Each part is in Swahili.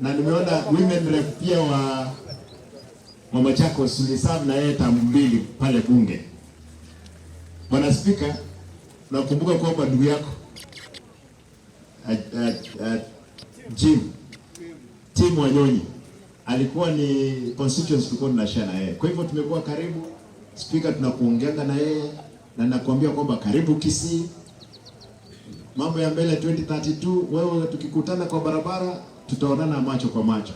na nimeona women rep pia wa Mama Chakos tuliserve na yeye tamu 2 pale bunge. Bwana Speaker, nakumbuka kwamba ndugu yako Tim Wanyonyi alikuwa ni constituency tulikuwa tunashare na yeye. Kwa hivyo tumekuwa karibu. Speaker, tunakuongeanga na yeye na nakwambia kwamba karibu Kisii. Mambo ya mbele 2032, wewe tukikutana kwa barabara tutaonana macho kwa macho.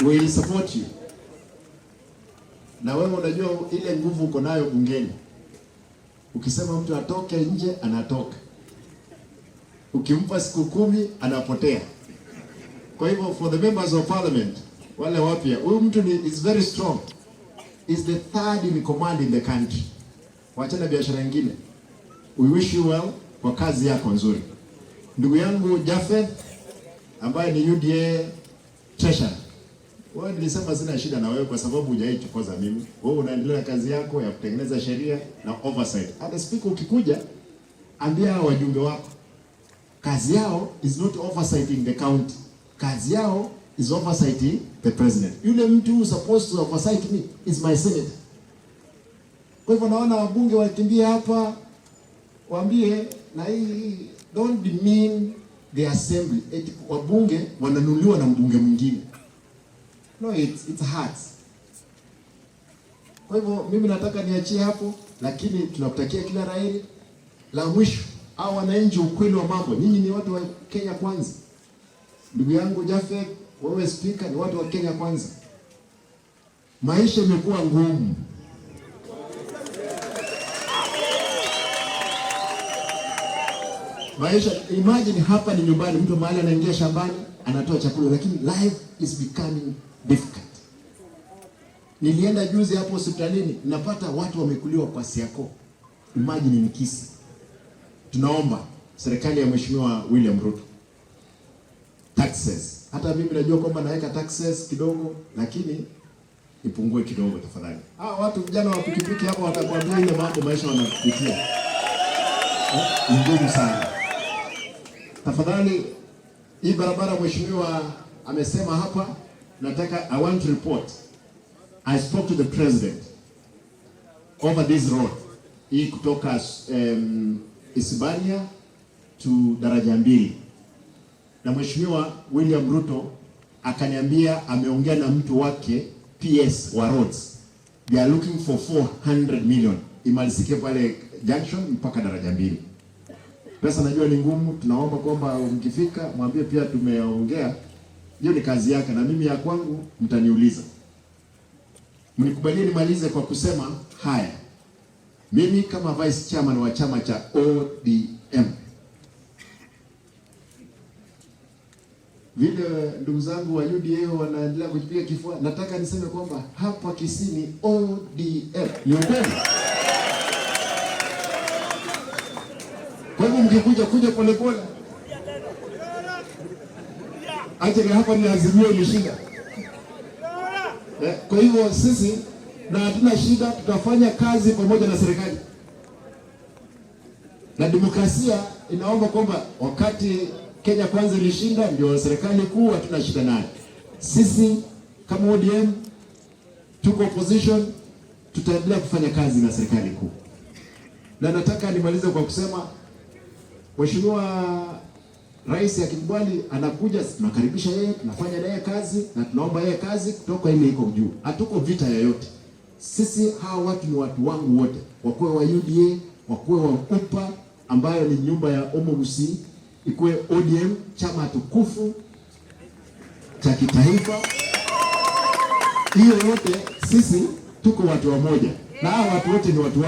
We will support you. Na wewe unajua ile nguvu uko nayo bungeni. Ukisema mtu atoke nje anatoka. Ukimpa siku 10 anapotea. Kwa hivyo for the members of parliament wale wapya, huyu mtu is very strong. Is the third in command in the country. Wachana biashara nyingine. We wish you well kwa kazi yako nzuri. Ndugu yangu Jafeth ambaye ni UDA treasurer. Wewe nilisema sina shida na wewe kwa sababu hujaichokoza mimi. Wewe unaendelea kazi yako ya kutengeneza sheria na oversight. Hata speaker ukikuja ambia wajumbe wako kazi yao is not oversighting the county. Kazi yao is oversighting the president. Yule mtu who supposed to oversight me is my senator. Kwa hivyo naona wabunge wakimbia hapa waambie na hii don't demean the assembly. Wabunge wananuliwa na mbunge mwingine. No, it's hard. Kwa hivyo mimi nataka niachie hapo, lakini tunakutakia kila laheri. La mwisho, au wananchi ukweli wa mambo. Nyinyi ni watu wa Kenya kwanza. Ndugu yangu Jafeth, wewe speaker, ni watu wa Kenya kwanza. Maisha imekuwa ngumu. Maisha, imagine hapa ni nyumbani, mtu mahali anaingia shambani, anatoa chakula, lakini life is becoming difficult. Nilienda juzi hapo hospitalini, napata watu wamekuliwa kwa siako. Imagine ni kisi. Tunaomba serikali ya Mheshimiwa William Ruto taxes. Hata mimi najua kwamba naweka taxes kidogo, lakini ipungue kidogo tafadhali. Watu vijana wa pikipiki hapo watakwambia ile mambo maisha wanapitia. Ni ngumu sana. Tafadhali hii barabara Mheshimiwa amesema hapa, nataka I want to report. I spoke to the president over this road. Hii kutoka Isibania to daraja 2. Na Mheshimiwa William Ruto akaniambia ameongea na mtu wake PS wa roads. They are looking for 400 million. Imalizike pale junction mpaka daraja 2. Pesa najua ni ngumu, tunaomba kwamba mkifika mwambie pia tumeongea. Hiyo ni kazi yake na mimi ya kwangu mtaniuliza. Mnikubalie nimalize kwa kusema haya. Mimi kama vice chairman wa chama cha ODM, vile ndugu zangu wa UDA wanaendelea kujipiga kifua, nataka niseme kwamba hapa Kisii ni ODM. Ni ukweli. Kwa hivyo mkikuja polepole. Aje hapa ni Azimio ilishinda. Kwa hivyo sisi na hatuna shida, tutafanya kazi pamoja na serikali. Na demokrasia inaomba kwamba wakati Kenya kwanza ilishinda ndio serikali kuu, hatuna shida nayo. Sisi kama ODM tuko opposition, tutaendelea kufanya kazi na serikali kuu. Na nataka nimalize kwa kusema Mheshimiwa Rais akikubali anakuja, tunakaribisha yeye, tunafanya naye kazi na tunaomba yeye kazi kutoka ile iko juu. Hatuko vita yoyote. Sisi hawa watu ni watu wangu wote. Wakuwe wa UDA, wakuwe wa UPA ambayo ni nyumba ya Omogusi, ikuwe ODM chama tukufu cha kitaifa. Hiyo yote sisi tuko watu wamoja. Na hawa watu wote ni watu wangu.